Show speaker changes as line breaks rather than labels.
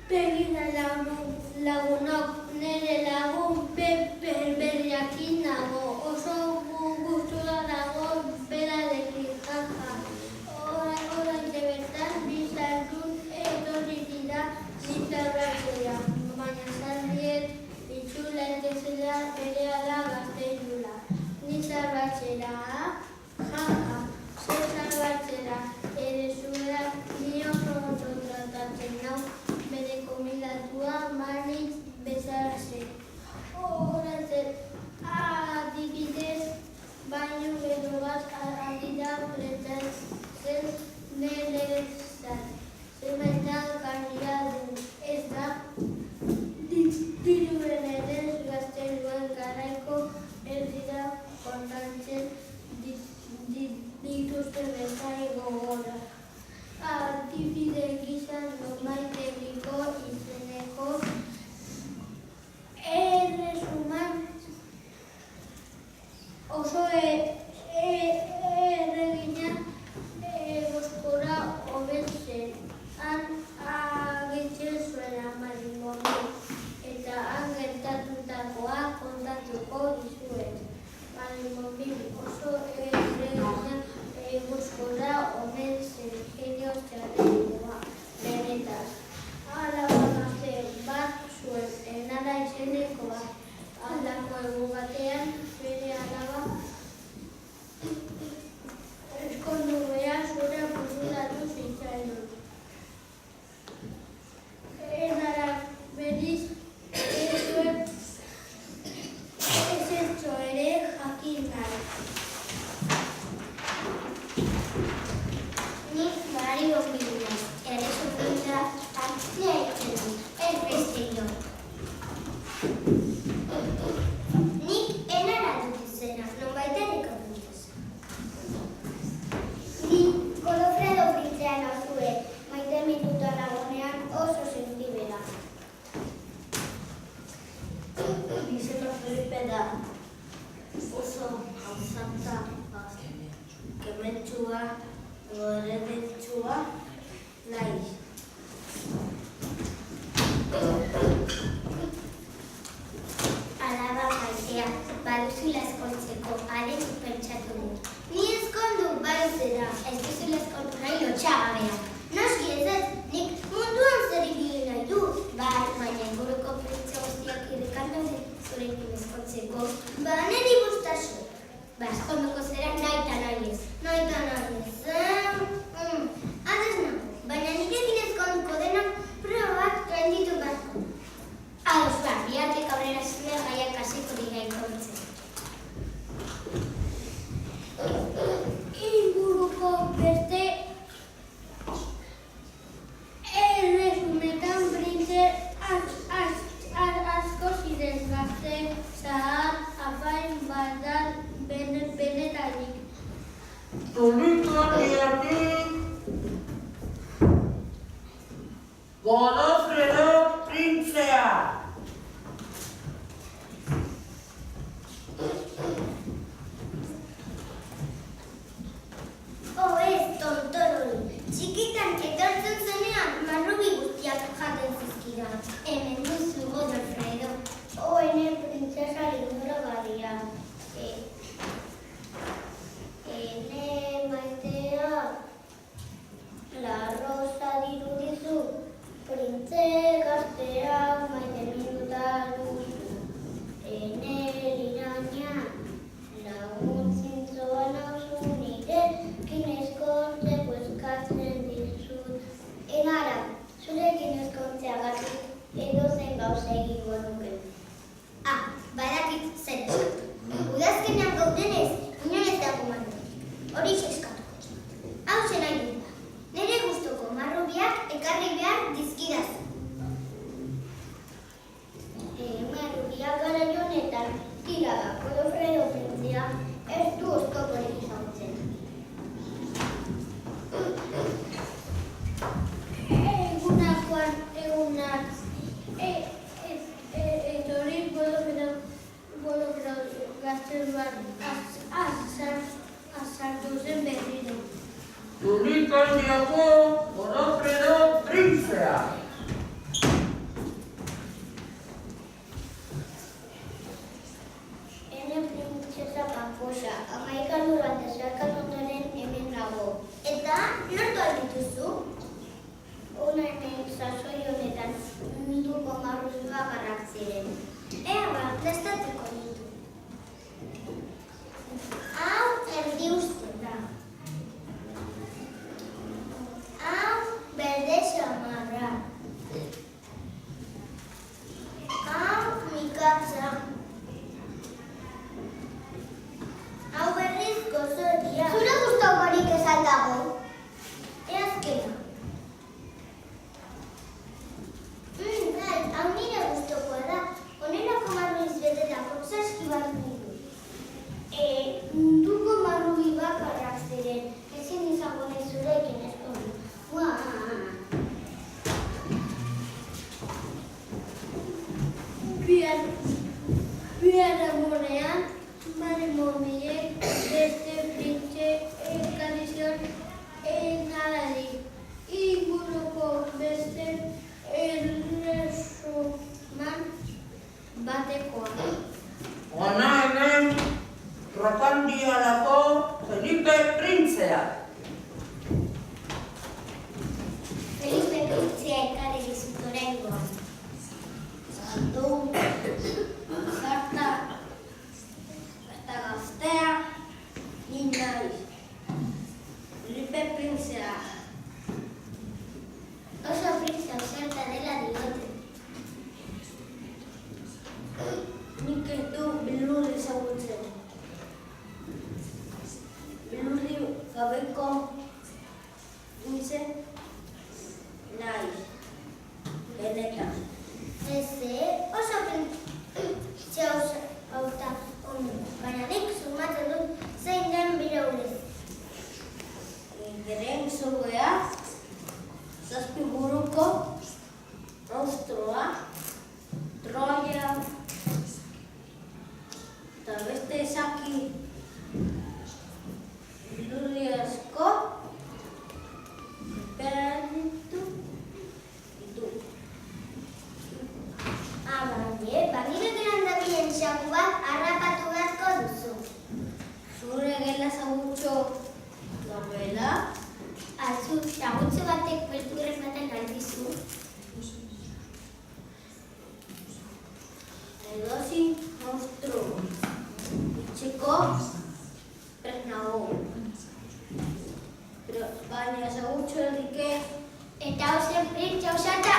Begira lagunok, nire lagun berriakin nago, oso gustura dago berarekin, jaja. Oraintxe bertan bizardun etorri dira bizarratzera, baina zaldiet itxula entezela berehala gaztelula. Ni zarbatzera, jaja, zer zarbatzera, ere zuera ni oso tratatzen nau, bere komilatua manitz bezalaze. Horatzen, adibidez, baino gero bat adira pretatzen nerezat. Zenbaitan karria du, ez da, diruen edez gazteluen garaiko erdira kontatzen dituzte bezai gogora. Adibide gizan normaitegiko izeneko erresuman oso erregina egozkora hobetzen. Han agintzen zuen Marimoni eta han gertatutakoa kontatuko dizuet. Marimoni oso erregina egozkora omen zen genio txarrekoa benetan. Alaba gazte bat zuen Enara izenekoa. Aldako egun batean bere alaba eskondu behar zura bururatu zitzaion. Enara berriz ez zuen ezetxo ere jakin nahi. Nik Mario Milas, erresumita hartzea itzen dut, ez beste jo. Nik Enara dut izena, nonbaitariko dut izena. Ni Godofredo printzea nauzue, maite minuta nagonean oso sentibela. Izena Felipe da, oso hausantza, kementsua, gorebetsua, naiz. Alaba maitea, baduzula eskontzeko, haren pentsatu dut. Ni eskondu bai zera, ez duzula eskondu nahi lotxagabea. Noski ez ez, nik munduan zer ibili nahi dut. Bai, baina inguruko printze guztiak irrikandu zurekin eskontzeko. Ba, niri gustazu. Ba, eskonduko zera nahi eta nahi ez. Nahi eta nahi ez. Adez nago, baina nirekin eskonduko dena probak gainditu batko. Ados, ba, bihatek aurrera zunea gaiak hasiko dira ikontzen. Inguruko beste erresumetan printze asko ziren gazte, zahar, afain, baldar, benetarik.
Tulikoniatik Godofredo printzea.
Ez, tontoroi. Txikitan etortzen zenean, marrubi guztiak jaten zizkidan. Hemen duzu Godofredo. Ene printzesa lindura badia. Ene maitea, la rosa dirudizu. Printze gaztea, maite minuta duzu. Ene liraina, lagun zintzoa nauzu nire. Eskontzeko eskatzen dizut. Enara, zurekin eskontzeagatik edozen gauza egingo nuke. Badakit zer eskatu. Udazkenean gaudenez, inon ez dago marrubi. Horixe eskatuko. Hau zen nahi dut da. Nire gustoko marrubiak ekarri behar dizkidazu. Marrubiak gara jonetan, tira da, Godofredo printzea, ez du oztoporik izautzen. Egunakoan egunak etorri Godofredo gaztel bat azartu zen berriro.
Tulikoniako Godofredo printzea.
printze naiz. Benetan.
Oso printze hauta ondo, baina nik sumatzen dut zein den bere urez.
Geren zogea, 7 buruko monstrua, Troia, eta beste zaki lurri asko, perditu ditu.
Nire gelan dabilen xaku bat harrapatu beharko duzu.
Zure gela zagutxo dagoela,
Azu, xagutxo batek belturrez baten galdizu.
edozein monstru itxeko prest nago. Baina zagutxo errike
Eta hausen printxe ausata